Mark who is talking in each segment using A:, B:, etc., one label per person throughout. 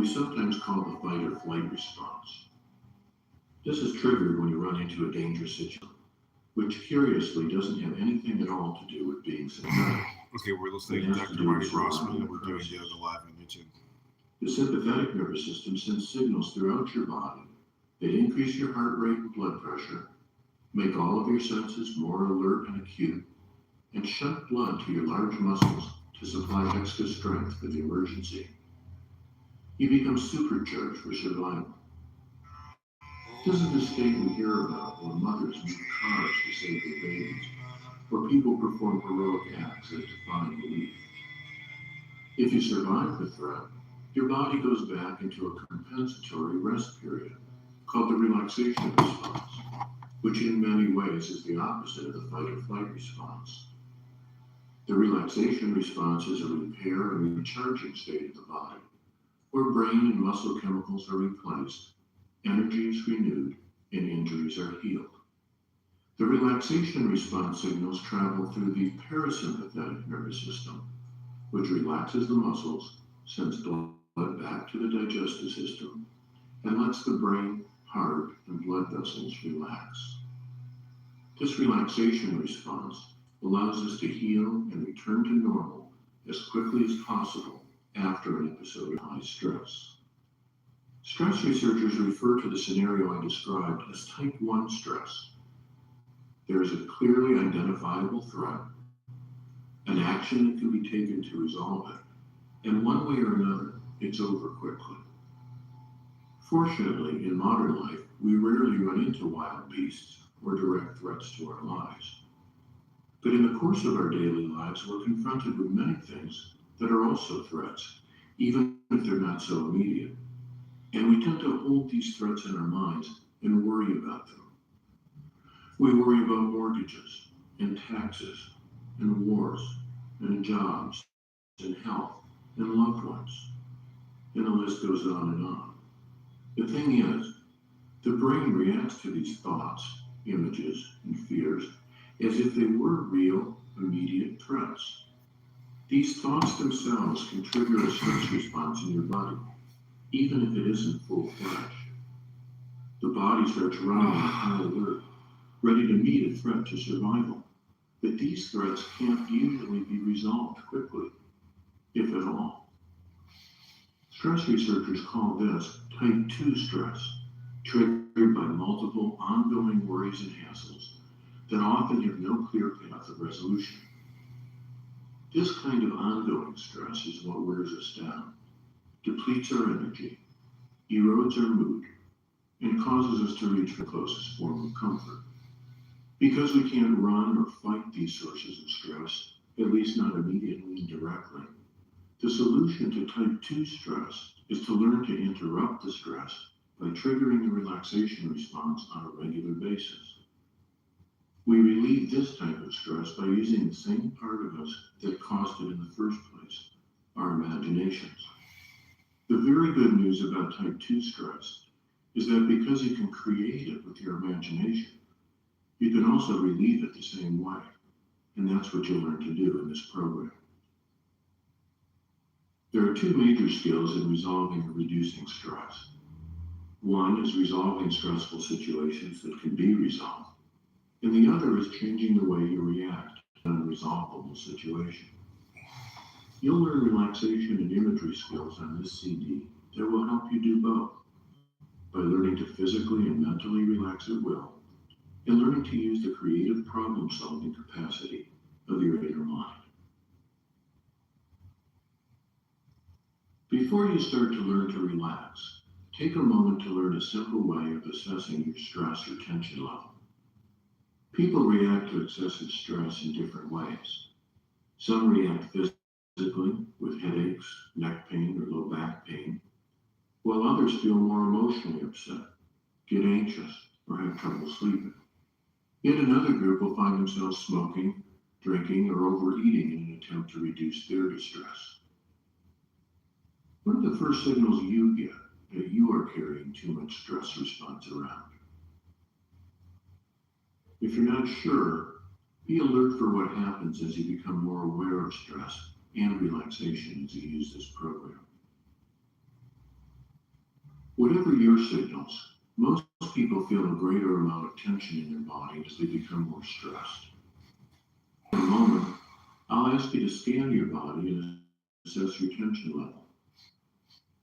A: we sometimes call the fight or flight response. This is triggered when you run into a dangerous situation, which curiously doesn't have anything at all to do with being synthetic.
B: Okay, we're
A: It
B: listening to
A: has to
B: Dr.
A: do
B: Marty
A: with
B: Rossman,
A: survival
B: and we're doing
A: crisis.
B: the live on YouTube.
A: The sympathetic nervous system sends signals throughout your body that increase your heart rate and blood pressure, make all of your senses more alert and acute, and shunt blood to your large muscles to supply extra strength for the emergency. You become supercharged for survival. This is the state we hear about when mothers move cars to save their babies, or people perform heroic acts that defy belief. If you survive the threat, your body goes back into a compensatory rest period called the relaxation response, which in many ways is the opposite of the fight or flight response. The relaxation response is a repair and recharging state of the body, where brain and muscle chemicals are replaced, energy is renewed, and injuries are healed. The relaxation response signals travel through the parasympathetic nervous system, which relaxes the muscles, sends blood back to the digestive system, and lets the brain, heart, and blood vessels relax. This relaxation response allows us to heal and return to normal as quickly as possible after an episode of high stress. Stress researchers refer to the scenario I described as type 1 stress. There is a clearly identifiable threat, an action that can be taken to resolve it, and one way or another, it's over quickly. Fortunately, in modern life, we rarely run into wild beasts or direct threats to our lives. But in the course of our daily lives, we're confronted with many things that are also threats, even if they're not so immediate. And we tend to hold these threats in our minds and worry about them. We worry about mortgages and taxes and wars and jobs and health and loved ones. And the list goes on and on. The thing is, the brain reacts to these thoughts, images, and fears as if they were real, immediate threats. These thoughts themselves can trigger a stress response in your body, even if it isn't full-fledged. The body starts running on high alert, ready to meet a threat to survival. But these threats can't usually be resolved quickly, if at all. Stress researchers call this type 2 stress, triggered by multiple ongoing worries and hassles that often have no clear path of resolution. This kind of ongoing stress is what wears us down, depletes our energy, erodes our mood, and causes us to reach for the closest form of comfort. Because we can't run or fight these sources of stress, at least not immediately and directly, the solution to type 2 stress is to learn to interrupt the stress by triggering the relaxation response on a regular basis. We relieve this type of stress by using the same part of us that caused it in the first place, our imaginations. The very good news about type 2 stress is that because you can create it with your imagination, you can also relieve it the same way, and that's what you'll learn to do in this program. There are two major skills in resolving or reducing stress. One is resolving stressful situations that can be resolved, and the other is changing the way you react to an unresolvable situation. You'll learn relaxation and imagery skills on this CD that will help you do both, by learning to physically and mentally relax at will, and learning to use the creative problem-solving capacity of your inner mind. Before you start to learn to relax, take a moment to learn a simple way of assessing your stress or tension level. People react to excessive stress in different ways. Some react physically with headaches, neck pain, or low back pain, while others feel more emotionally upset, get anxious, or have trouble sleeping. Yet another group will find themselves smoking, drinking, or overeating in an attempt to reduce their distress. What are the first signals you get that you are carrying too much stress response around? If you're not sure, be alert for what happens as you become more aware of stress and relaxation as you use this program. Whatever your signals, most people feel a greater amount of tension in their body as they become more stressed. In a moment, I'll ask you to scan your body and assess your tension level.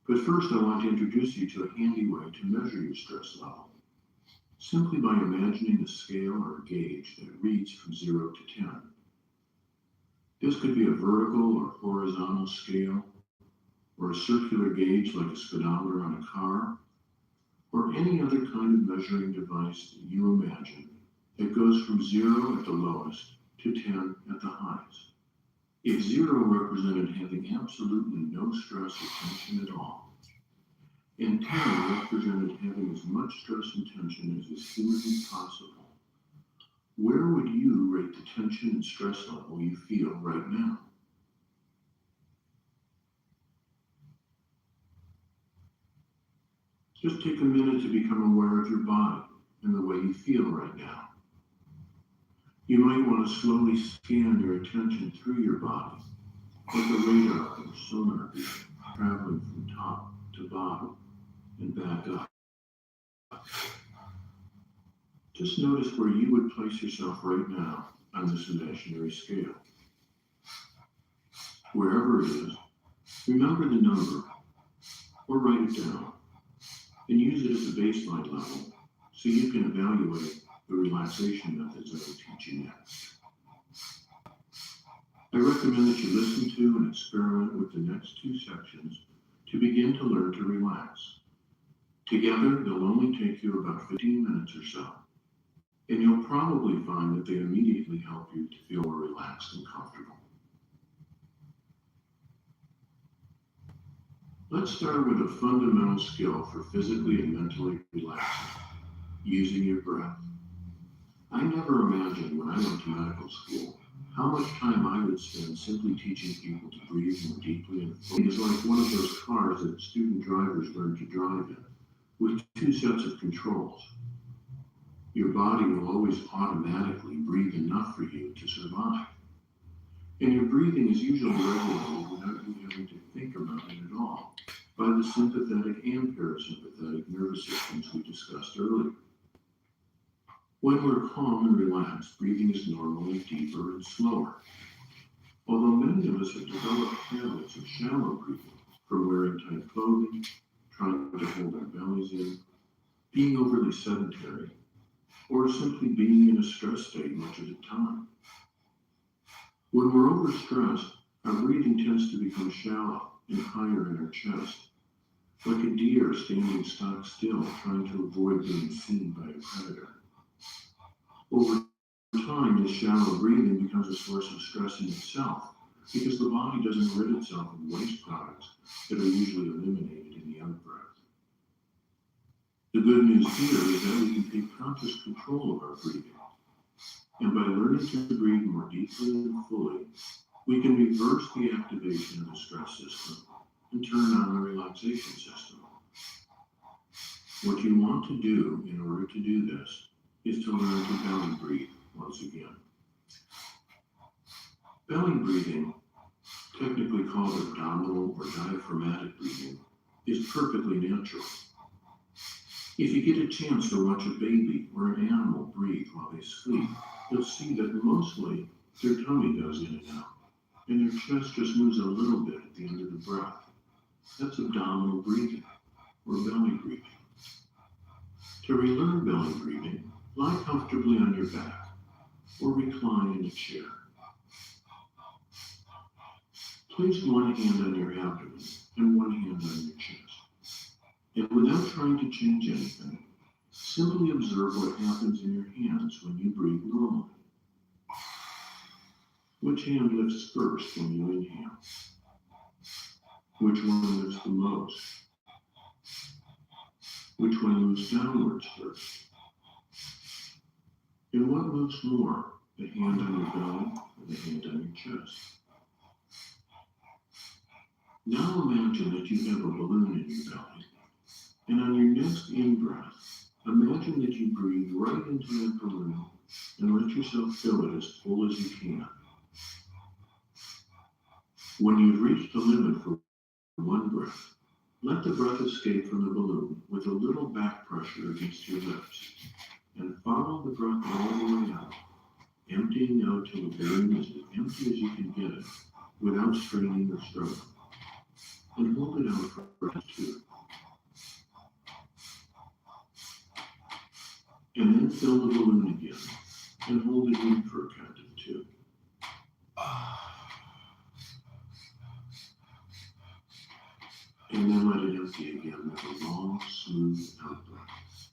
A: But first, I want to introduce you to a handy way to measure your stress level, simply by imagining a scale or a gauge that reads from 0 to 10. This could be a vertical or horizontal scale, or a circular gauge like a speedometer on a car, or any other kind of measuring device that you imagine that goes from 0 at the lowest to 10 at the highest. If 0 represented having absolutely no stress or tension at all, and 10 represented having as much stress and tension as is humanly possible, where would you rate the tension and stress level you feel right now? Just take a minute to become aware of your body and the way you feel right now. You might want to slowly scan your attention through your body, like a radar or sonar beam, traveling from top to bottom and back up. Just notice where you would place yourself right now on this imaginary scale. Wherever it is, remember the number or write it down and use it as a baseline level so you can evaluate the relaxation methods I will teach you next. I recommend that you listen to and experiment with the next 2 sections to begin to learn to relax. Together, they'll only take you about 15 minutes or so, and you'll probably find that they immediately help you to feel more relaxed and comfortable. Let's start with a fundamental skill for physically and mentally relaxing, using your breath. I never imagined when I went to medical school how much time I would spend simply teaching people to breathe more deeply and fully. It's like one of those cars that student drivers learn to drive in, with 2 sets of controls. Your body will always automatically breathe enough for you to survive. And your breathing is usually regulated without you having to think about it at all by the sympathetic and parasympathetic nervous systems we discussed earlier. When we're calm and relaxed, breathing is normally deeper and slower. Although many of us have developed habits of shallow breathing, from wearing tight clothing, trying to hold our bellies in, being overly sedentary, or simply being in a stress state much of the time. When we're overstressed, our breathing tends to become shallow and higher in our chest, like a deer standing stock still trying to avoid being seen by a predator. Over time, this shallow breathing becomes a source of stress in itself because the body doesn't rid itself of waste products that are usually eliminated in the out-breath. The good news here is that we can take conscious control of our breathing. And by learning to breathe more deeply and fully, we can reverse the activation of the stress system and turn on the relaxation system. What you want to do in order to do this is to learn to belly breathe once again. Belly breathing, technically called abdominal or diaphragmatic breathing, is perfectly natural. If you get a chance to watch a baby or an animal breathe while they sleep, you'll see that mostly their tummy goes in and out, and their chest just moves a little bit at the end of the breath. That's abdominal breathing, or belly breathing. To relearn belly breathing, lie comfortably on your back, or recline in a chair. Place one hand on your abdomen and one hand on your chest. And without trying to change anything, simply observe what happens in your hands when you breathe normally. Which hand lifts first when you inhale? Which one lifts the most? Which one moves downwards first? And what moves more, the hand on your belly or the hand on your chest? Now imagine that you have a balloon in your belly, and on your next in-breath, imagine that you breathe right into that balloon and let yourself fill it as full as you can. When you've reached the limit for one breath, Let the breath escape from the balloon with a little back pressure against your lips, and follow the breath all the way out, emptying out till the balloon is as empty as you can get it, without straining or stroking. And hold it out for 2. And then fill the balloon again, and hold it in for a count of 2. And then let it empty again with a long, smooth out-breath.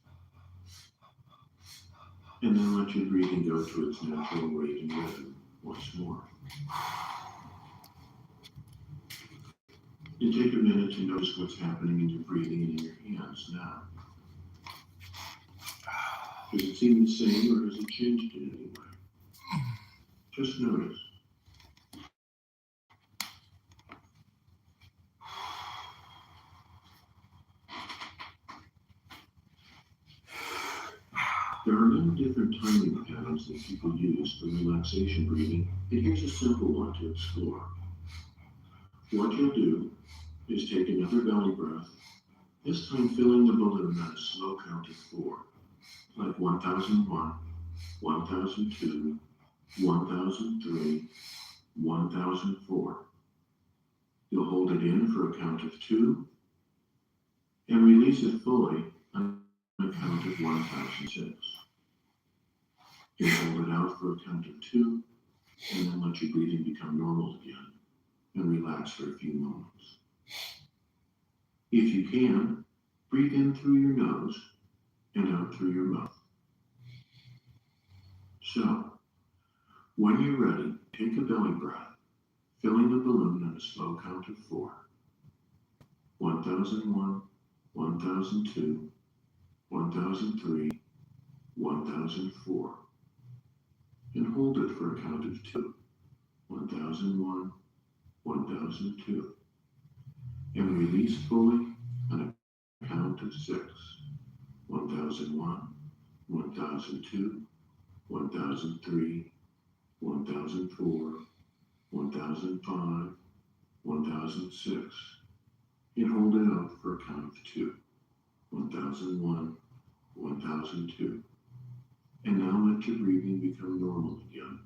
A: And then let your breathing go to its natural rate and rhythm once more. And take a minute to notice what's happening in your breathing and in your hands now. Does it seem the same, or has it changed in any way? Just notice. There are many different timing patterns that people use for relaxation breathing, and here's a simple one to explore. What you'll do is take another belly breath, this time filling the balloon at a slow count of 4, like 1001, 1002, 1003, 1004. You'll hold it in for a count of 2 and release it fully on a count of 1006. You'll hold it out for a count of 2 and then let your breathing become normal again and relax for a few moments. If you can, breathe in through your nose and out through your mouth. So, when you're ready, take a belly breath, filling the balloon at a slow count of 4. 1001, 1002, 1003, 1004. And hold it for a count of 2. 1001, 1002. And release fully on a count of 6. 1001, 1002, 1003, 1004, 1005, 1006. And hold it out for a count of 2. 1001, 1002. And now let your breathing become normal again.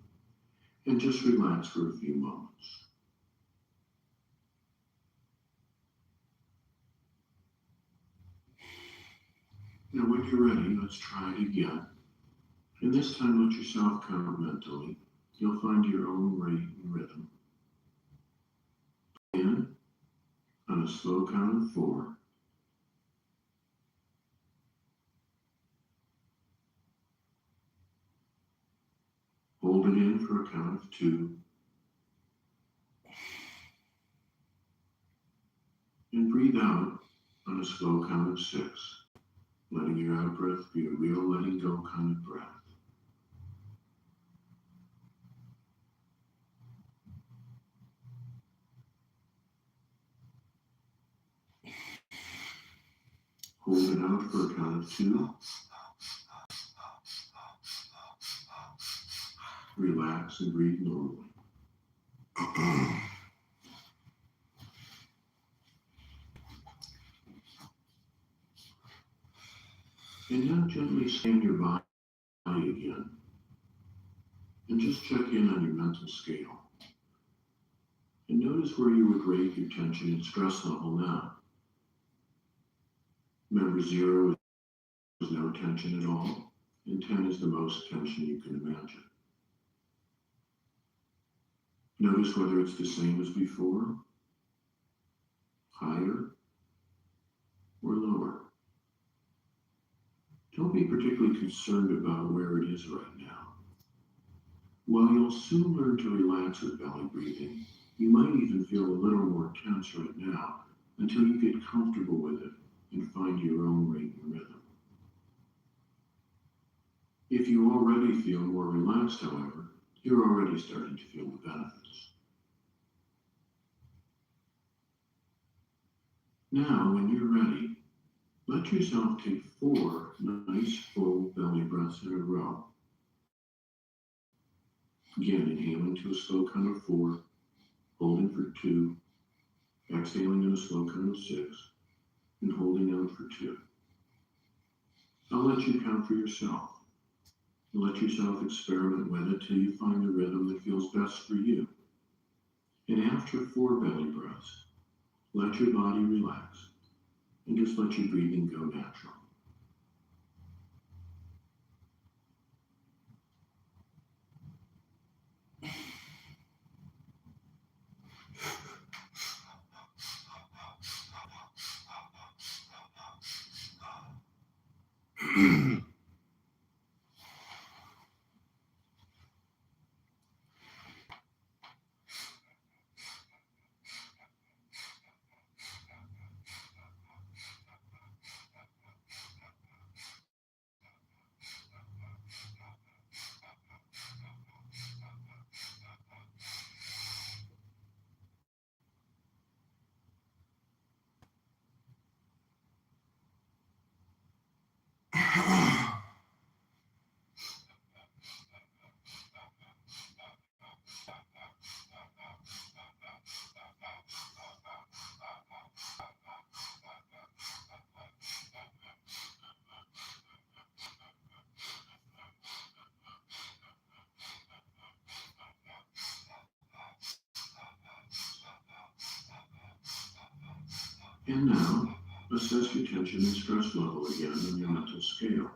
A: And just relax for a few moments. Now when you're ready, let's try it again. And this time let yourself count mentally. You'll find your own rate and rhythm. In on a slow count of 4. Hold it in for a count of 2. And breathe out on a slow count of 6, letting your out breath be a real letting go kind of breath. Hold it out for a count of 2. Relax and breathe normally. And now gently scan your body again. And just check in on your mental scale. And notice where you would rate your tension and stress level now. Remember, 0 is no tension at all, and 10 is the most tension you can imagine. Notice whether it's the same as before, higher, or lower. Don't be particularly concerned about where it is right now. While you'll soon learn to relax with belly breathing, you might even feel a little more tense right now until you get comfortable with it and find your own rate and rhythm. If you already feel more relaxed, however, you're already starting to feel the benefits. Now, when you're ready, let yourself take 4 nice full belly breaths in a row. Again, inhaling to a slow count of 4, holding for 2, exhaling in a slow count of 6, and holding out for 2. I'll let you count for yourself. Let yourself experiment with it till you find the rhythm that feels best for you. And after 4 belly breaths, let your body relax and just let your breathing go natural. And now, assess your tension and stress level again on your mental scale.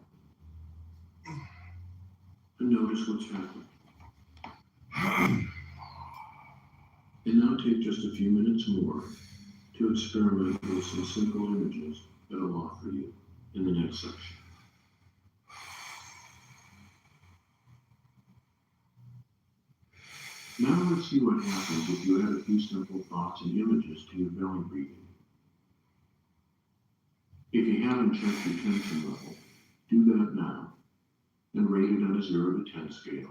A: And notice what's happening. And now take just a few minutes more to experiment with some simple images that I'll offer you in the next section. Now let's see what happens if you add a few simple thoughts and images to your belly breathing. If you haven't checked your tension level, do that now and rate it on a 0 to 10 scale,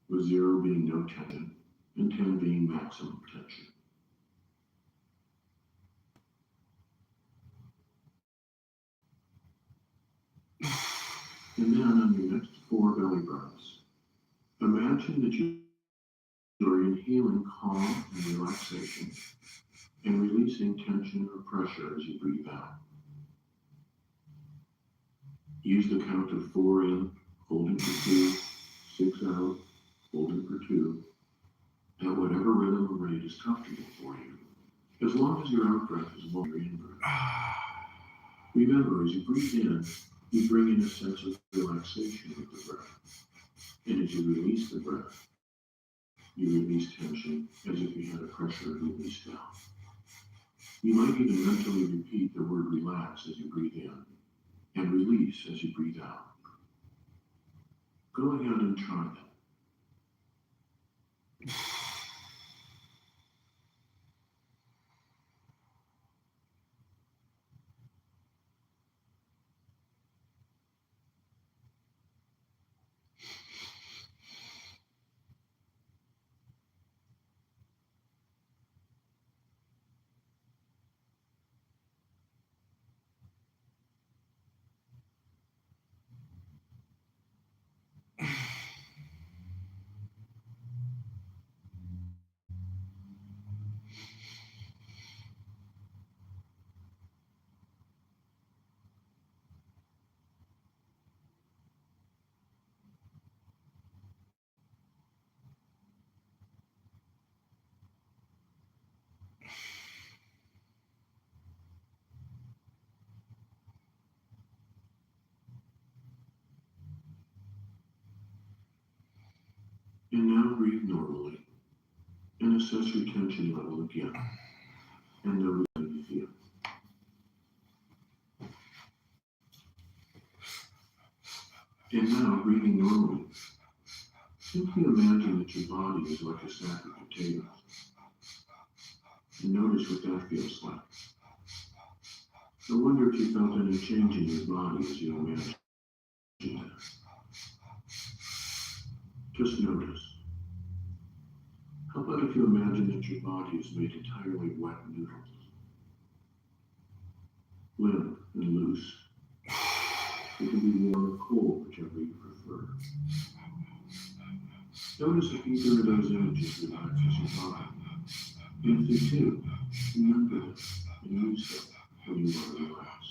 A: with 0 being no tension and 10 being maximum tension. And then on your next 4 belly breaths, imagine that you are inhaling calm and relaxation and releasing tension or pressure as you breathe out. Use the count of 4 in, holding for 2, 6 out, holding for 2, at whatever rhythm or rate is comfortable for you, as long as your out breath is longer in breath. Remember, as you breathe in, you bring in a sense of relaxation with the breath. And as you release the breath, you release tension as if you had a pressure release down. You might even mentally repeat the word relax as you breathe in and release as you breathe out. Go ahead and try that. And now breathe normally and assess your tension level again and notice how you feel. And now, breathing normally, simply imagine that your body is like a sack of potatoes. And notice what that feels like. I wonder if you felt any change in your body as you imagined that. Just notice. How about if you imagine that your body is made entirely of wet noodles? Limp and loose. It can be warm or cold, whichever you prefer. Notice if either of those images relaxes your body. And if they do, remember them and use them when you want to relax.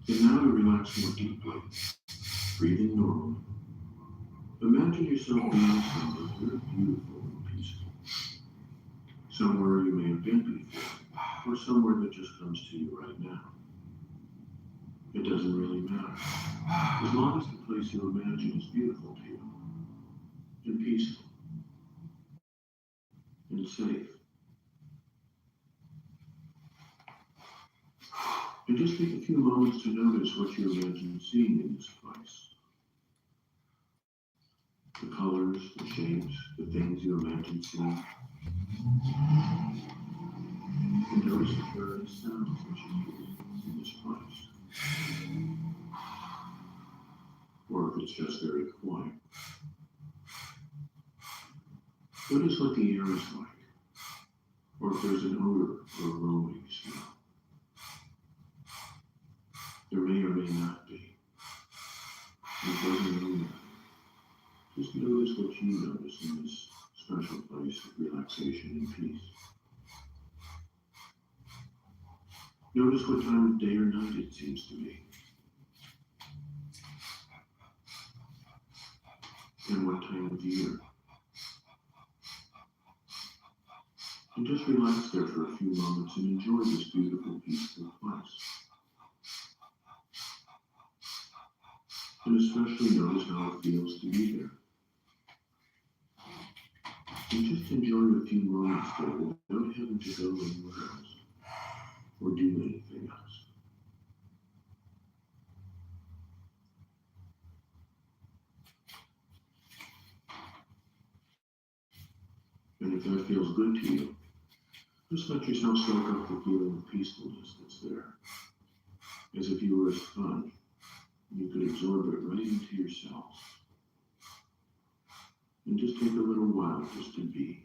A: And now to relax more deeply, breathing normally. Imagine yourself being somewhere very beautiful and peaceful. Somewhere you may have been before, or somewhere that just comes to you right now. It doesn't really matter, as long as the place you imagine is beautiful to you, and peaceful, and safe. And just take a few moments to notice what you imagine seeing in this place. The colors, the shapes, the things you imagine seeing. And notice if there are any sounds that you hear in this place. Or if it's just very quiet. Notice what the air is like, or if there's an odor or aroma you smell. There may or may not be. It doesn't really matter. Just notice what you notice in this special place of relaxation and peace. Notice what time of day or night it seems to be. And what time of year. And just relax there for a few moments and enjoy this beautiful, peaceful place. And especially notice how it feels to be there. And just enjoy a few moments there without having to go anywhere else or do anything else. And if that feels good to you, just let yourself soak up the feeling of peacefulness that's there. As if you were a sponge, you could absorb it right into your cells. And just take a little while just to be.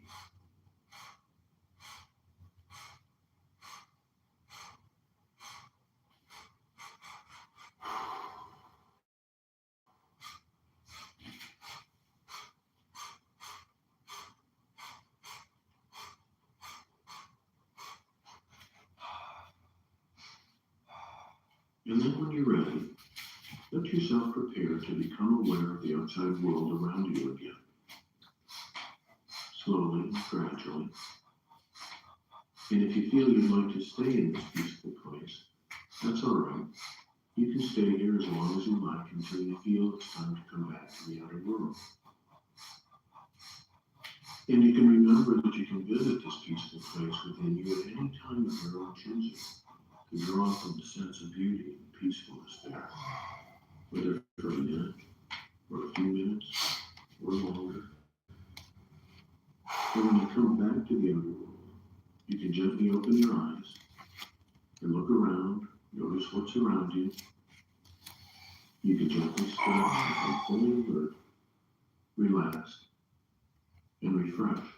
A: And then when you're ready, let yourself prepare to become aware of the outside world around you again. Slowly, gradually. And if you feel you'd like to stay in this peaceful place, that's all right. You can stay here as long as you like until you feel it's time to come back to the outer world. And you can remember that you can visit this peaceful place within you at any time of your own choosing, to draw from the sense of beauty and peacefulness there, whether for a minute, or a few minutes, or longer. And when you come back to the outer world, you can gently open your eyes and look around, notice what's around you. You can gently stretch, become fully alert, relaxed, and refreshed.